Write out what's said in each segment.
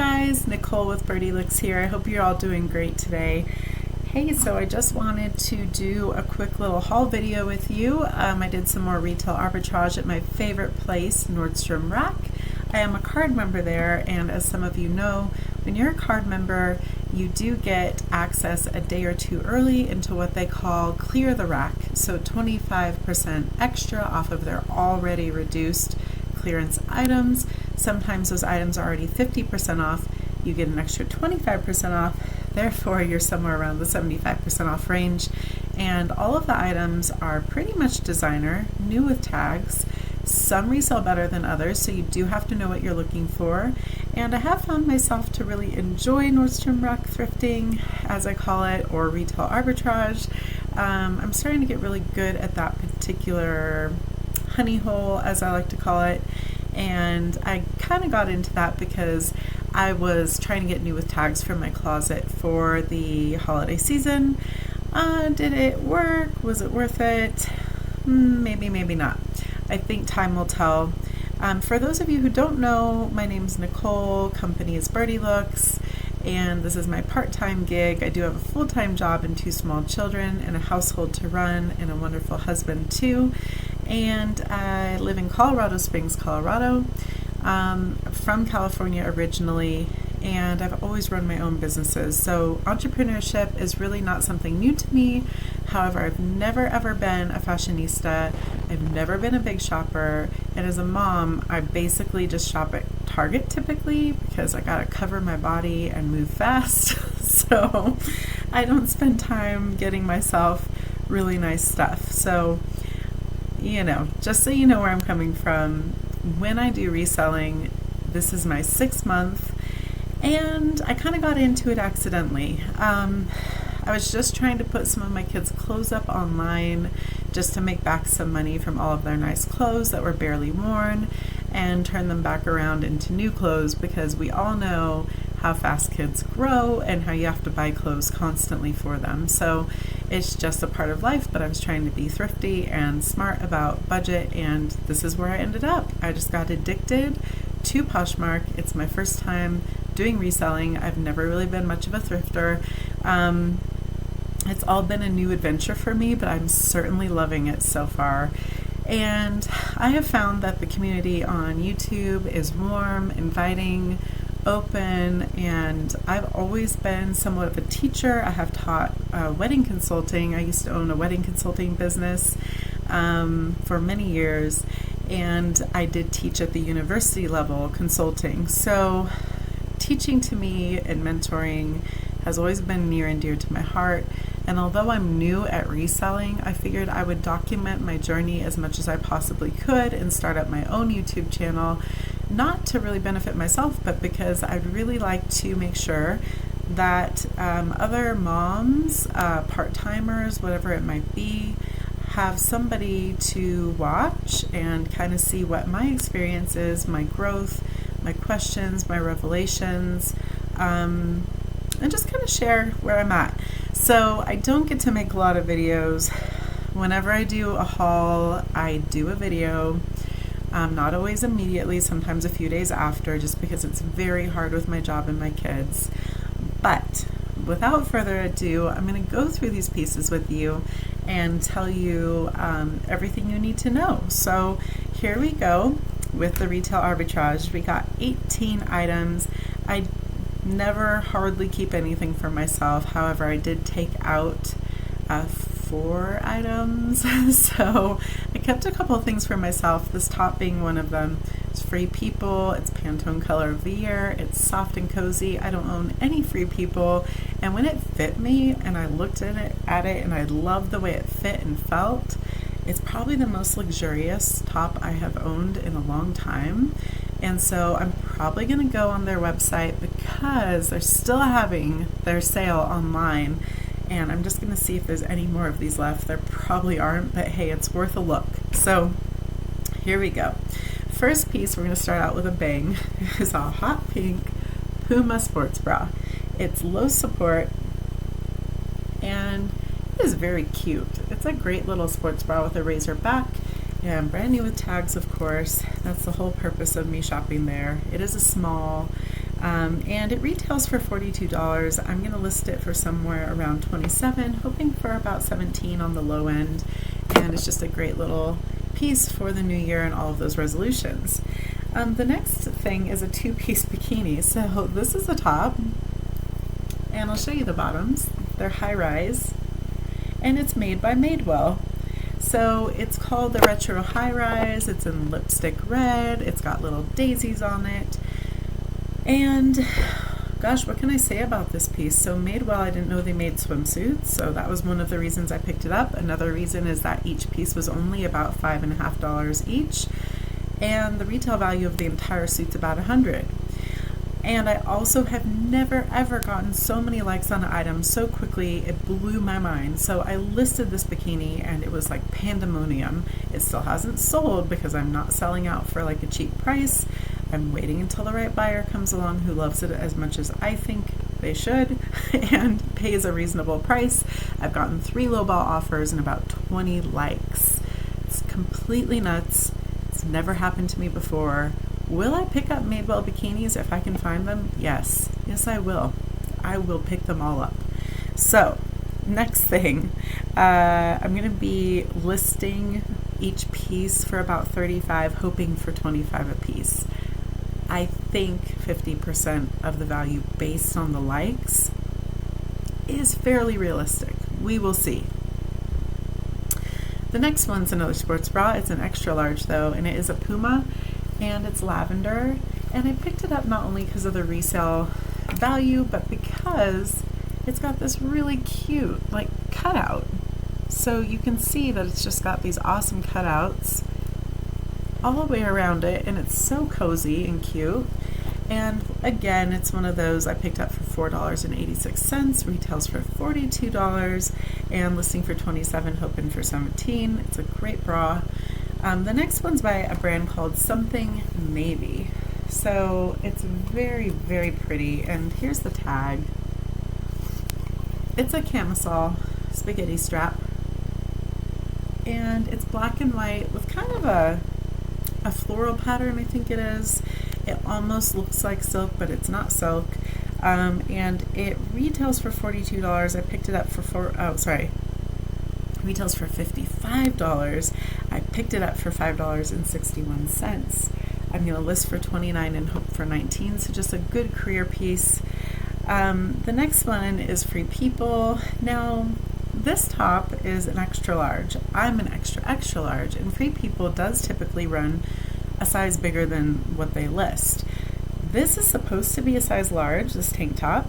guys, Nicole with Birdie Licks here. I hope you're all doing great today. Hey, so I just wanted to do a quick little haul video with you. I did some more retail arbitrage at my favorite place, Nordstrom Rack. I am a card member there, and as some of you know, when you're a card member, you do get access a day or two early into what they call Clear the Rack, so 25% extra off of their already reduced clearance items. Sometimes those items are already 50% off. You get an extra 25% off. Therefore, you're somewhere around the 75% off range. And all of the items are pretty much designer, new with tags. Some resell better than others, so you do have to know what you're looking for. And I have found myself to really enjoy Nordstrom Rack thrifting, as I call it, or retail arbitrage. I'm starting to get really good at that particular honey hole, as I like to call it. And I kind of got into that because I was trying to get new with tags from my closet for the holiday season. Did it work? Was it worth it? Maybe, maybe not. I think time will tell. For those of you who don't know, my name's Nicole, company is Birdie Looks, and this is my part-time gig. I do have a full-time job and 2 small children and a household to run and a wonderful husband too. And I live in Colorado Springs, Colorado. From California originally, and I've always run my own businesses. So entrepreneurship is really not something new to me. However, I've never ever been a fashionista. I've never been a big shopper. And as a mom, I basically just shop at Target typically because I gotta cover my body and move fast. So I don't spend time getting myself really nice stuff. So, just so you know where I'm coming from, when I do reselling, this is my 6th month, and I kind of got into it accidentally. I was just trying to put some of my kids' clothes up online just to make back some money from all of their nice clothes that were barely worn and turn them back around into new clothes, because we all know how fast kids grow and how you have to buy clothes constantly for them. So it's just a part of life, but I was trying to be thrifty and smart about budget, and this is where I ended up. I just got addicted to Poshmark. It's my first time doing reselling. I've never really been much of a thrifter. It's all been a new adventure for me, but I'm certainly loving it so far. And I have found that the community on YouTube is warm, inviting, open, and I've always been somewhat of a teacher. I have taught wedding consulting. I used to own a wedding consulting business for many years, and I did teach at the university level consulting. So teaching to me and mentoring has always been near and dear to my heart. And although I'm new at reselling, I figured I would document my journey as much as I possibly could and start up my own YouTube channel, not to really benefit myself, but because I'd really like to make sure that other moms, part-timers, whatever it might be, have somebody to watch and kind of see what my experience is, my growth, my questions, my revelations, and just kind of share where I'm at. So I don't get to make a lot of videos. Whenever I do a haul, I do a video. Not always immediately, sometimes a few days after, just because it's very hard with my job and my kids. But without further ado, I'm going to go through these pieces with you and tell you everything you need to know. So here we go with the retail arbitrage. We got 18 items. I never hardly keep anything for myself. However, I did take out 4 items. So I kept a couple of things for myself, this top being one of them. It's Free People, it's Pantone Color Veer, it's soft and cozy. I don't own any Free People, and when it fit me and I looked at it and I loved the way it fit and felt, it's probably the most luxurious top I have owned in a long time. And so I'm probably going to go on their website because they're still having their sale online. And I'm just going to see if there's any more of these left. There probably aren't, but hey, it's worth a look. So here we go. First piece, we're going to start out with a bang, is a hot pink Puma sports bra. It's low support and it is very cute. It's a great little sports bra with a razor back. And brand new with tags, of course. That's the whole purpose of me shopping there. It is a small. And it retails for $42. I'm going to list it for somewhere around $27, hoping for about $17 on the low end. And it's just a great little piece for the new year and all of those resolutions. The next thing is a two-piece bikini. So this is the top, and I'll show you the bottoms. They're high-rise, and it's made by Madewell. So it's called the Retro High-Rise. It's in lipstick red. It's got little daisies on it. And gosh, what can I say about this piece? So Madewell, I didn't know they made swimsuits, so that was one of the reasons I picked it up. Another reason is that each piece was only about $5.50 each, and the retail value of the entire suit's about $100. And I also have never ever gotten so many likes on an item so quickly. It blew my mind. So I listed this bikini and it was like pandemonium. It still hasn't sold because I'm not selling out for like a cheap price. I'm waiting until the right buyer comes along who loves it as much as I think they should and pays a reasonable price. I've gotten 3 lowball offers and about 20 likes. It's completely nuts. It's never happened to me before. Will I pick up Madewell bikinis if I can find them? Yes. Yes, I will. I will pick them all up. So, next thing, I'm going to be listing each piece for about $35, hoping for $25 a piece. I think 50% of the value based on the likes is fairly realistic. We will see. The next one's another sports bra. It's an extra large though, and it is a Puma. And it's lavender, and I picked it up not only because of the resale value, but because it's got this really cute like cutout. So you can see that it's just got these awesome cutouts all the way around it, and it's so cozy and cute. And again, it's one of those I picked up for $4.86, retails for $42, and listing for $27, hoping for $17. It's a great bra. The next one's by a brand called Something Maybe. So it's very, very pretty. And here's the tag. It's a camisole spaghetti strap. And it's black and white with kind of a floral pattern, I think it is. It almost looks like silk, but it's not silk. And it retails for $42. I picked it up for retails for $55. I picked it up for $5.61. I'm going to list for $29 and hope for $19, so just a good career piece. The next one is Free People. Now, this top is an extra large. I'm an extra large, and Free People does typically run a size bigger than what they list. This is supposed to be a size large, this tank top,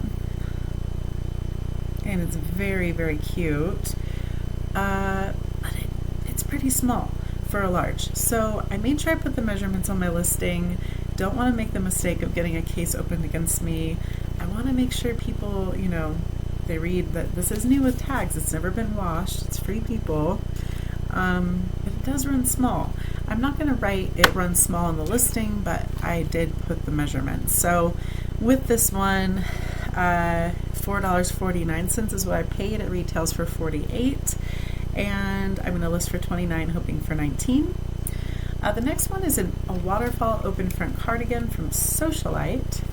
and it's very, very cute. But it's pretty small for a large. So I made sure I put the measurements on my listing. Don't want to make the mistake of getting a case opened against me. I want to make sure people, they read that this is new with tags. It's never been washed. It's Free People. But it does run small. I'm not going to write it runs small in the listing, but I did put the measurements. So with this one, $4.49 is what I paid. It retails for $48, and I'm going to list for $29, hoping for $19. The next one is a waterfall open front cardigan from Socialite,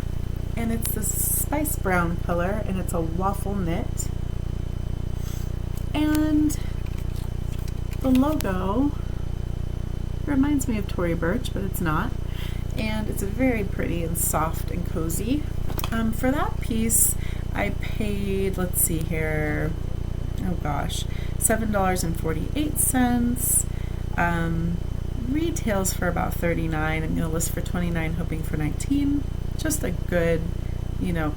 and it's this spice brown color, and it's a waffle knit. And the logo reminds me of Tory Burch, but it's not. And it's very pretty and soft and cozy. For that piece, I paid, let's see here, oh gosh, $7.48. Retails for about $39. I'm going to list for $29, hoping for $19. Just a good,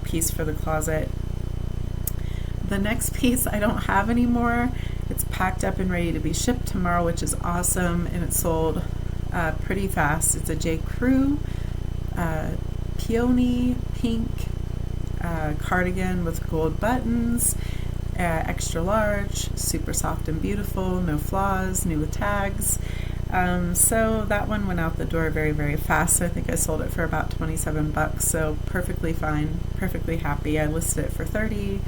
piece for the closet. The next piece I don't have anymore. It's packed up and ready to be shipped tomorrow, which is awesome, and it sold pretty fast. It's a J. Crew peony pink cardigan with gold buttons, extra large, super soft and beautiful, no flaws, new with tags. So that one went out the door very, very fast. I think I sold it for about $27, so perfectly fine, perfectly happy. I listed it for $30.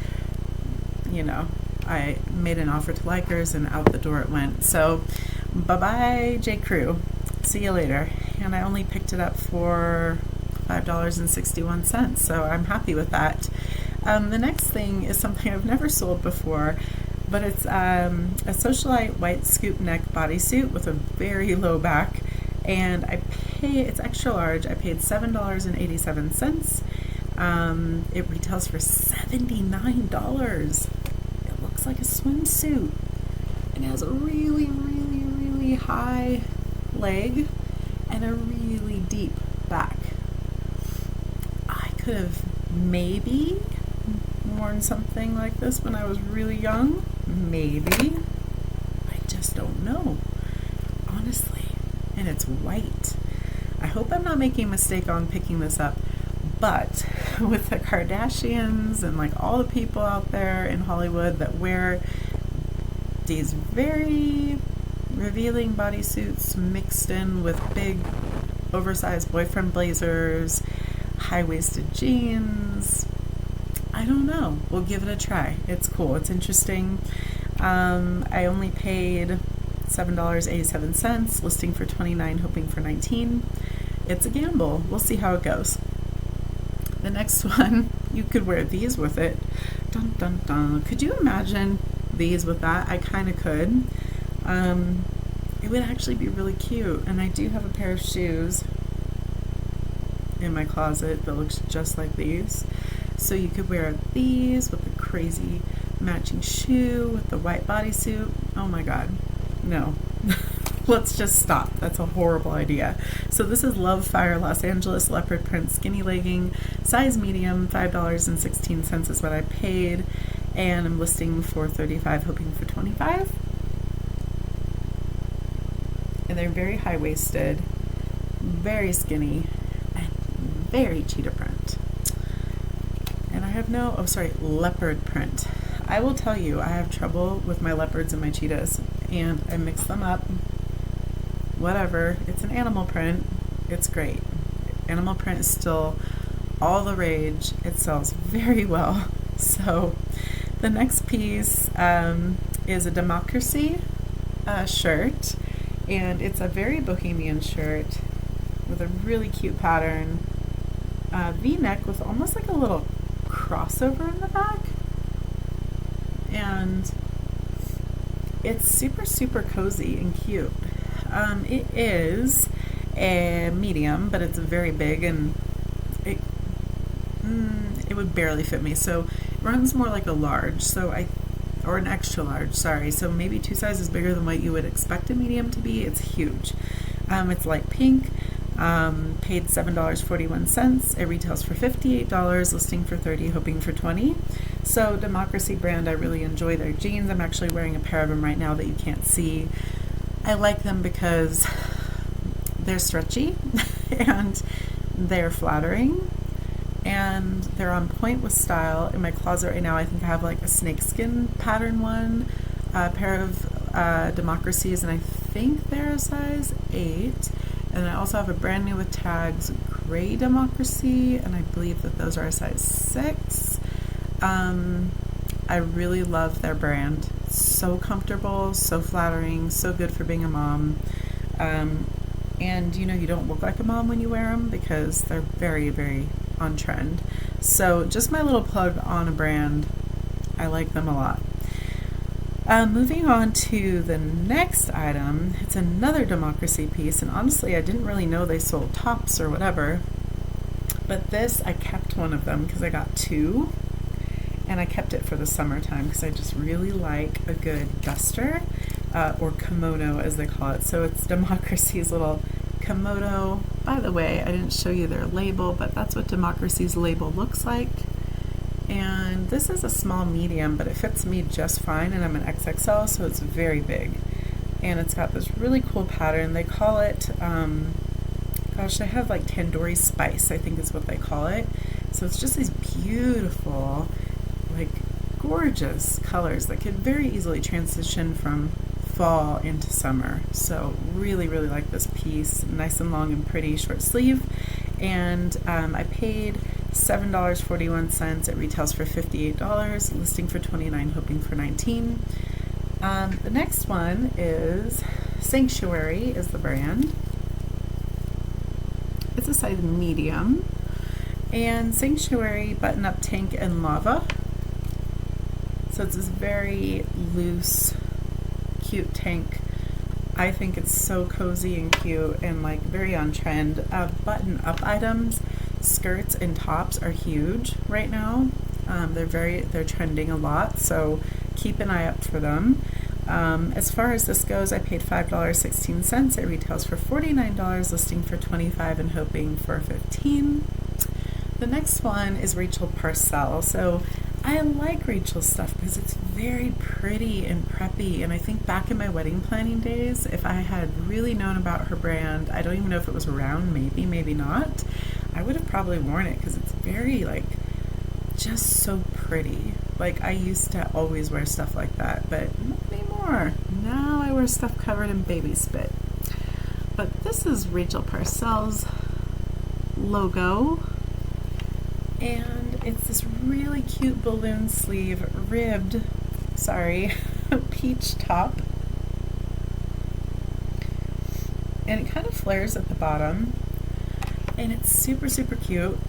I made an offer to likers and out the door it went. So bye-bye, J. Crew. See you later. And I only picked it up for $5.61, so I'm happy with that. The next thing is something I've never sold before, but it's a socialite white scoop neck bodysuit with a very low back, and it's extra large. I paid $7.87. It retails for $79. It looks like a swimsuit and has a really, really, really high leg and a really deep back. I could have maybe worn something like this when I was really young. Maybe. I just don't know, honestly. And it's white. I hope I'm not making a mistake on picking this up, but with the Kardashians and like all the people out there in Hollywood that wear these very revealing bodysuits mixed in with big oversized boyfriend blazers, high-waisted jeans, I don't know. We'll give it a try. It's cool. It's interesting. I only paid $7.87, listing for $29, hoping for $19. It's a gamble. We'll see how it goes. The next one, you could wear these with it. Dun, dun, dun. Could you imagine these with that? I kind of could. It would actually be really cute. And I do have a pair of shoes in my closet that looks just like these. So you could wear these with the crazy matching shoe with the white bodysuit. Oh my God. No. Let's just stop. That's a horrible idea. So this is Love Fire Los Angeles leopard print skinny legging, size medium, $5.16 is what I paid, and I'm listing for $35, hoping for $25. And they're very high-waisted, very skinny, and very cheetah print. And I have leopard print. I will tell you, I have trouble with my leopards and my cheetahs, and I mix them up. Whatever, it's an animal print, it's great. Animal print is still all the rage. It sells very well. So the next piece is a Democracy shirt, and it's a very bohemian shirt with a really cute pattern, V-neck with almost like a little crossover in the back, and it's super, super cozy and cute. It is a medium, but it's very big, and it would barely fit me. So it runs more like a large, or an extra large, sorry. So maybe 2 sizes bigger than what you would expect a medium to be. It's huge. It's light pink. Paid $7.41. It retails for $58, listing for $30, hoping for $20. So Democracy brand, I really enjoy their jeans. I'm actually wearing a pair of them right now that you can't see. I like them because they're stretchy and they're flattering and they're on point with style. In my closet right now, I think I have like a snakeskin pattern one, a pair of Democracies, and I think they're a size 8. And I also have a brand new with tags gray Democracy, and I believe that those are a size 6. I really love their brand. So comfortable, so flattering, so good for being a mom. And you don't look like a mom when you wear them because they're very, very on trend. So just my little plug on a brand. I like them a lot. Moving on to the next item, it's another Democracy piece, and honestly I didn't really know they sold tops or whatever, but this, I kept one of them because I got 2, and I kept it for the summertime because I just really like a good duster, or kimono as they call it. So it's Democracy's little kimono. By the way, I didn't show you their label, but that's what Democracy's label looks like. And this is a small medium, but it fits me just fine, and I'm an XXL, so it's very big. And it's got this really cool pattern. They call it, they have like tandoori spice, I think is what they call it. So it's just these beautiful, like gorgeous colors that could very easily transition from fall into summer. So really, really like this piece. Nice and long and pretty, short sleeve. And I paid $7.41. It retails for $58, listing for $29, hoping for $19. The next one is Sanctuary is the brand. It's a size medium. And Sanctuary button-up tank in lava. So it's this very loose, cute tank. I think it's so cozy and cute and like very on trend. Button-up items, skirts and tops are huge right now. They're trending a lot, so keep an eye out for them. As far as this goes, I paid $5.16. It retails for $49, listing for $25 and hoping for $15. The next one is Rachel Parcell. So I like Rachel's stuff because it's very pretty and preppy, and I think back in my wedding planning days, if I had really known about her brand, I don't even know if it was around, maybe not, I would have probably worn it because it's very like just so pretty. Like I used to always wear stuff like that, but not anymore. Now I wear stuff covered in baby spit. But this is Rachel Parcell's logo, and it's this really cute balloon sleeve ribbed, peach top, and it kind of flares at the bottom, and it's super cute.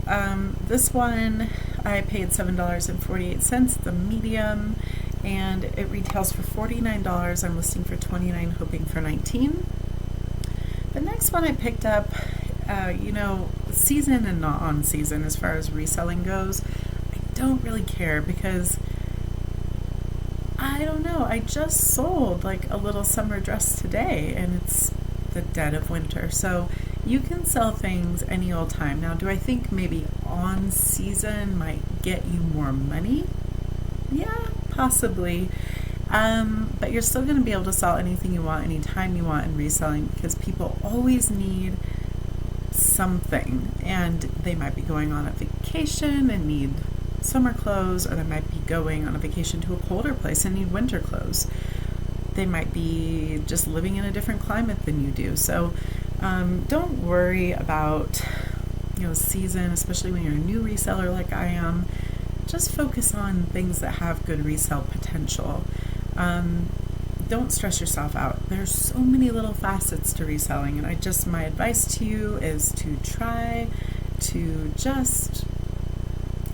This one I paid $7.48, the medium, and it retails for $49. I'm listing for $29, hoping for $19. The next one I picked up, season and not on season as far as reselling goes. I don't really care because I don't know, I just sold like a little summer dress today and it's the dead of winter, so you can sell things any old time. Now, do I think maybe on season might get you more money? Yeah, possibly. But you're still going to be able to sell anything you want, anytime you want in reselling, because people always need something, and they might be going on a vacation and need summer clothes, or they might be going on a vacation to a colder place and need winter clothes. They might be just living in a different climate than you do. So don't worry about season, especially when you're a new reseller like I am. Just focus on things that have good resale potential. Don't stress yourself out. There's so many little facets to reselling, and my advice to you is to try to just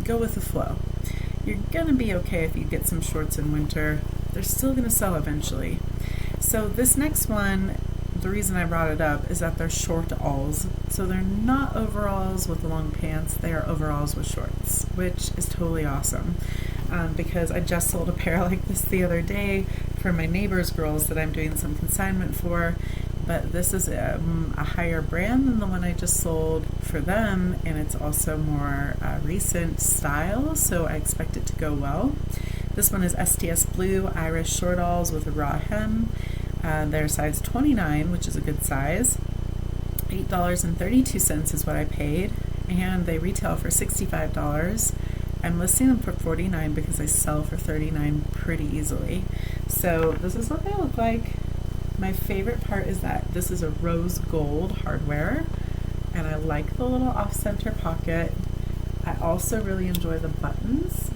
go with the flow. You're gonna be okay if you get some shorts in winter. They're still gonna sell eventually. So this next one, the reason I brought it up is that they're short-alls. So they're not overalls with long pants, they are overalls with shorts, which is totally awesome. Because I just sold a pair like this the other day for my neighbor's girls that I'm doing some consignment for, but this is a higher brand than the one I just sold for them, and it's also more recent style, so I expect it to go well. This one is STS Blue Irish short-alls with a raw hem. They're size 29, which is a good size. $8.32 is what I paid, and they retail for $65. I'm listing them for $49 because they sell for $39 pretty easily. So this is what they look like. My favorite part is that this is a rose gold hardware, and I like the little off-center pocket. I also really enjoy the buttons.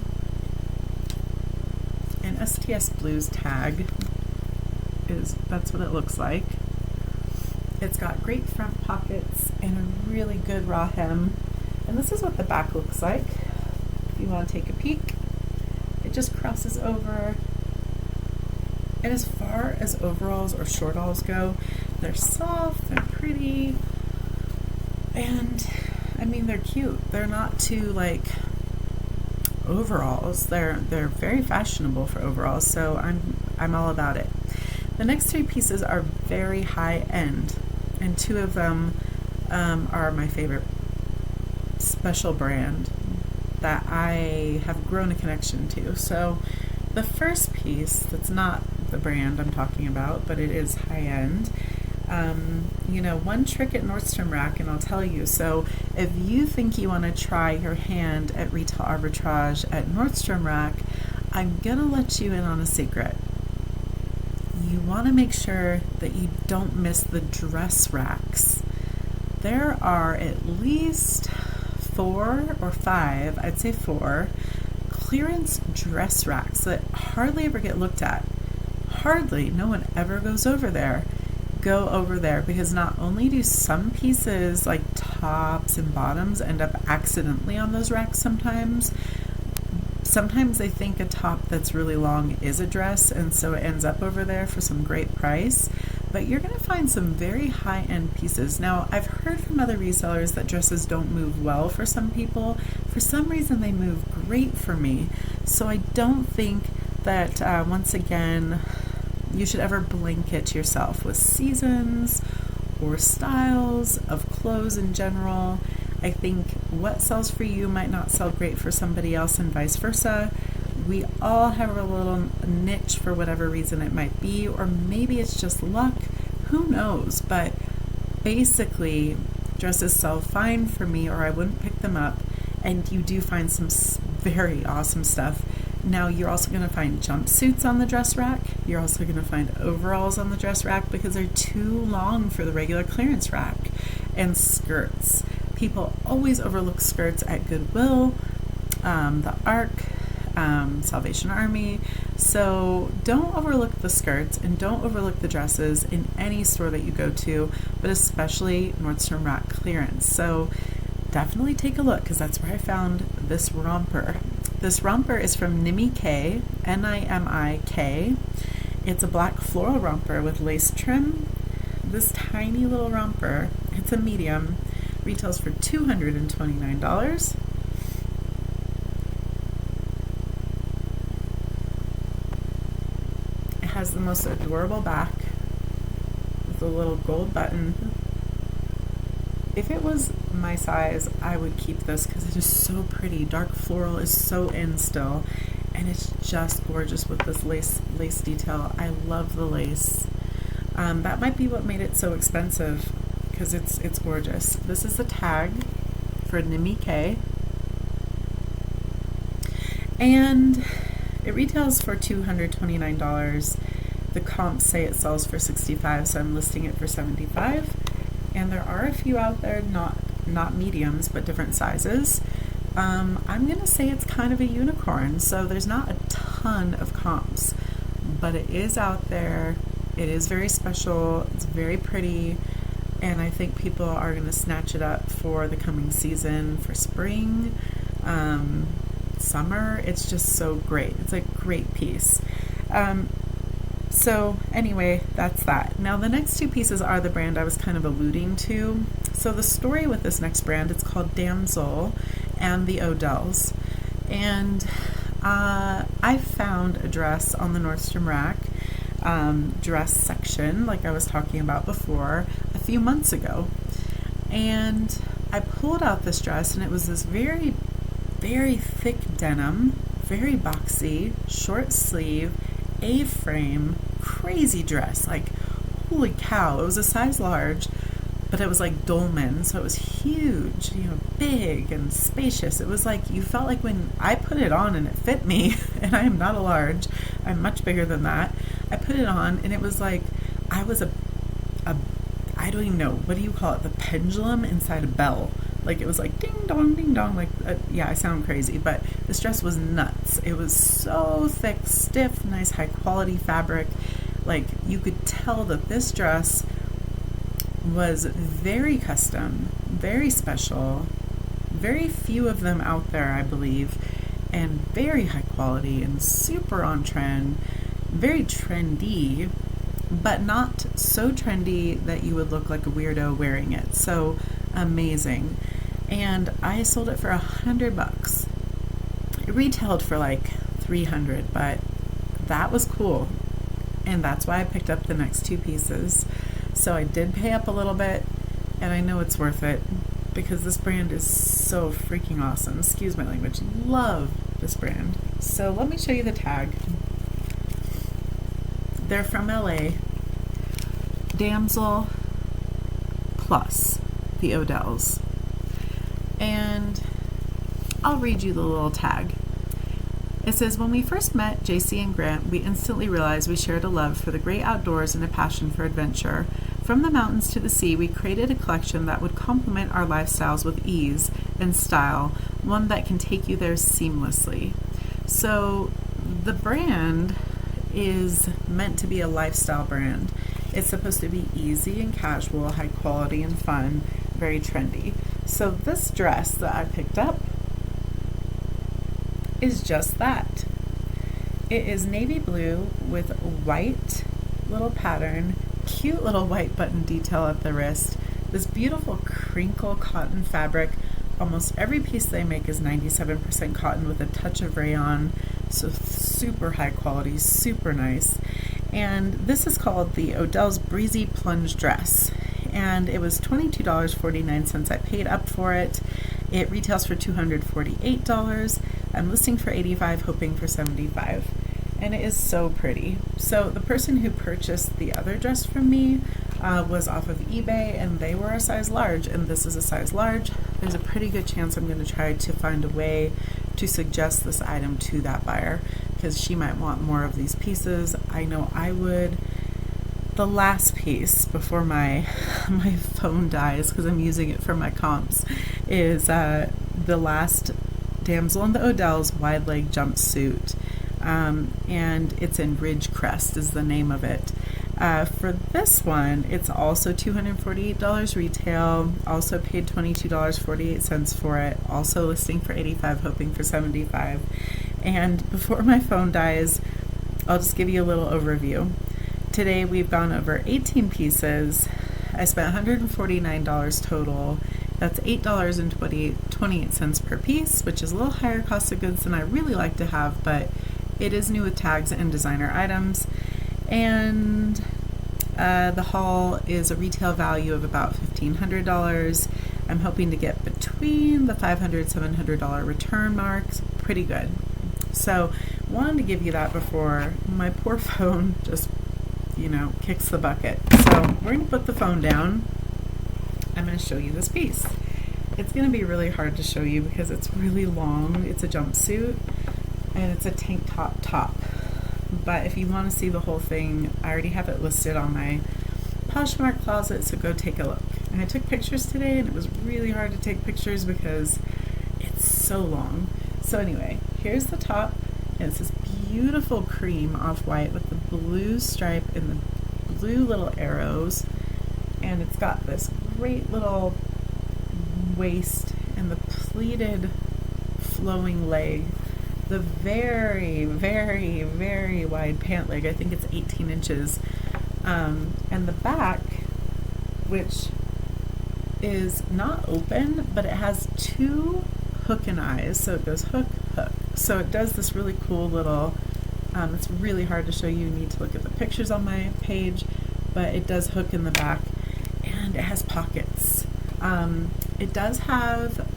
And STS Blue's tag that's what it looks like. It's got great front pockets and a really good raw hem. And this is what the back looks like. If you want to take a peek, it just crosses over. And as far as overalls or short-alls go, they're soft, they're pretty, and I mean they're cute. They're not too like overalls. They're very fashionable for overalls, so I'm all about it. The next three pieces are very high end, and two of them are my favorite special brand that I have grown a connection to. So the first piece, that's not the brand I'm talking about, but it is high end. One trick at Nordstrom Rack, and I'll tell you, so if you think you want to try your hand at retail arbitrage at Nordstrom Rack, I'm gonna let you in on a secret. You want to make sure that you don't miss the dress racks. There are at least 4 or 5, I'd say 4, clearance dress racks that hardly ever get looked at. Hardly. No one ever goes over there. go over there, because not only do some pieces like tops and bottoms end up accidentally on those racks sometimes they think a top that's really long is a dress, and so it ends up over there for some great price. But you're going to find some very high-end pieces. Now, I've heard from other resellers that dresses don't move well for some people. For some reason, they move great for me. So I don't think that, once again, you should ever blanket yourself with seasons or styles of clothes in general. I think what sells for you might not sell great for somebody else, and vice versa. We all have a little niche for whatever reason it might be, or maybe it's just luck. Who knows? But basically, dresses sell fine for me, or I wouldn't pick them up. And you do find some very awesome stuff. Now, you're also going to find jumpsuits on the dress rack. You're also going to find overalls on the dress rack because they're too long for the regular clearance rack. And skirts. People always overlook skirts at Goodwill, the Ark, Salvation Army. So don't overlook the skirts and don't overlook the dresses in any store that you go to, but especially Nordstrom Rack clearance. So definitely take a look, because that's where I found this romper. This romper is from Nimik, Nimik. It's a black floral romper with lace trim. This tiny little romper, it's a medium, retails for $229. It has the most adorable back with a little gold button. If it was my size, I would keep this because it is so pretty. Dark floral is so in still, and it's just gorgeous with this lace detail. I love the lace. That might be what made it so expensive, because it's gorgeous. This is the tag for Nimik, and it retails for $229. The comps say it sells for $65, so I'm listing it for $75. And there are a few out there, not mediums, but different sizes. I'm going to say it's kind of a unicorn, so there's not a ton of comps, but it is out there. It is very special. It's very pretty, and I think people are going to snatch it up for the coming season, for spring, summer. It's just so great. It's a great piece. So anyway, that's that. Now the next two pieces are the brand I was kind of alluding to. So the story with this next brand, it's called Damsel and the Odells. And I found a dress on the Nordstrom Rack dress section, like I was talking about before, a few months ago. And I pulled out this dress, and it was this very, very thick denim, very boxy, short sleeve, A-frame, crazy dress. Like, holy cow, it was a size large, but it was like dolman, so it was huge, big and spacious. It was like, you felt like when I put it on and it fit me, and I am not a large, I'm much bigger than that. I put it on and it was like I was I don't even know, what do you call it, the pendulum inside a bell. Like, it was like ding dong, like, yeah, I sound crazy, but this dress was nuts. It was so thick, stiff, nice, high quality fabric. Like, you could tell that this dress was very custom, very special, very few of them out there, I believe, and very high quality and super on trend, very trendy, but not so trendy that you would look like a weirdo wearing it. So amazing. And I sold it for $100. It retailed for like $300, but that was cool. And that's why I picked up the next two pieces. So I did pay up a little bit, and I know it's worth it because this brand is so freaking awesome. Excuse my language. Love this brand. So let me show you the tag. They're from LA. Damsel plus the Odells. And I'll read you the little tag. It says, when we first met JC and Grant, we instantly realized we shared a love for the great outdoors and a passion for adventure. From the mountains to the sea, we created a collection that would complement our lifestyles with ease and style, one that can take you there seamlessly. So the brand is meant to be a lifestyle brand. It's supposed to be easy and casual, high quality and fun, very trendy. So this dress that I picked up is just that. It is navy blue with white little pattern, cute little white button detail at the wrist, this beautiful crinkle cotton fabric. Almost every piece they make is 97% cotton with a touch of rayon, so super high quality, super nice. And this is called the Odell's Breezy Plunge Dress, and it was $22.49. I paid up for it. It retails for $248. I'm listing for $85, hoping for $75. And it is so pretty. So the person who purchased the other dress from me was off of eBay, and they were a size large, and this is a size large. There's a pretty good chance I'm going to try to find a way to suggest this item to that buyer, because she might want more of these pieces. I know I would. The last piece before my phone dies, because I'm using it for my comps, is the last Damsel in the Odell's wide leg jumpsuit. And it's in Ridge Crest is the name of it. For this one, it's also $248 retail, also paid $22.48 for it, also listing for $85, hoping for $75. And before my phone dies, I'll just give you a little overview. Today we've gone over 18 pieces. I spent $149 total. That's $8.28 per piece, which is a little higher cost of goods than I really like to have, but it is new with tags and designer items. And the haul is a retail value of about $1,500. I'm hoping to get between the $500, $700 return marks. Pretty good. So wanted to give you that before my poor phone just, kicks the bucket. So we're going to put the phone down. I'm going to show you this piece. It's going to be really hard to show you because it's really long. It's a jumpsuit and it's a tank top. But if you want to see the whole thing, I already have it listed on my Poshmark closet, so go take a look. And I took pictures today, and it was really hard to take pictures because it's so long. So anyway, here's the top, and it's this beautiful cream off-white with the blue stripe and the blue little arrows, and it's got this great little waist and the pleated flowing leg, the very, very, very wide pant leg. I think it's 18 inches. And the back, which is not open, but it has two hook and eyes. So it goes hook, hook. So it does this really cool little, it's really hard to show you. You need to look at the pictures on my page, but it does hook in the back, and it has pockets. It does have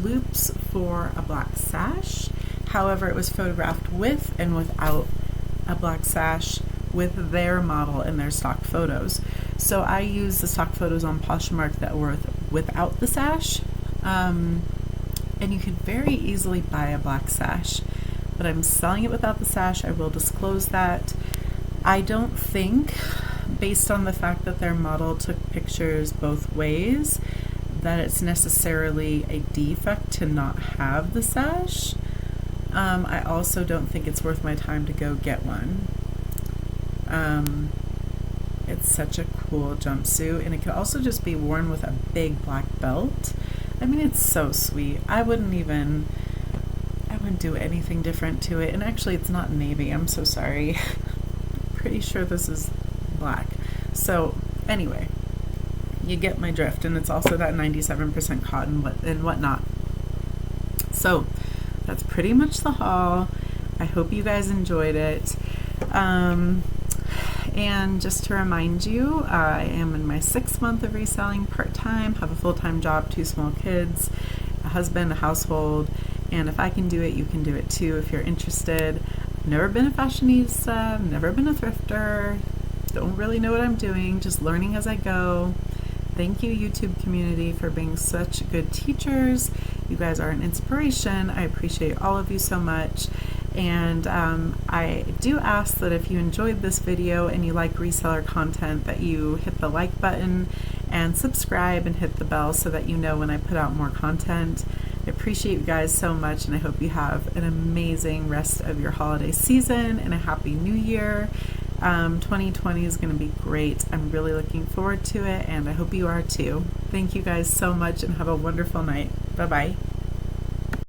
loops for a black sash. However, it was photographed with and without a black sash with their model in their stock photos. So I used the stock photos on Poshmark that were without the sash. And you could very easily buy a black sash, but I'm selling it without the sash. I will disclose that. I don't think, based on the fact that their model took pictures both ways, that it's necessarily a defect to not have the sash. I also don't think it's worth my time to go get one. It's such a cool jumpsuit, and it could also just be worn with a big black belt. I mean, it's so sweet. I wouldn't do anything different to it. And actually, it's not navy. I'm so sorry. Pretty sure this is black. So anyway, you get my drift, and it's also that 97% cotton and whatnot. So that's pretty much the haul. I hope you guys enjoyed it. And just to remind you, I am in my 6th month of reselling part-time, have a full-time job, 2 small kids, a husband, a household, and if I can do it, you can do it too if you're interested. I've never been a fashionista, never been a thrifter, don't really know what I'm doing, just learning as I go. Thank you, YouTube community, for being such good teachers. You guys are an inspiration. I appreciate all of you so much. And I do ask that if you enjoyed this video and you like reseller content, that you hit the like button and subscribe and hit the bell so that you know when I put out more content. I appreciate you guys so much, and I hope you have an amazing rest of your holiday season and a happy new year. 2020 is going to be great. I'm really looking forward to it, and I hope you are too. Thank you guys so much, and have a wonderful night. Bye-bye.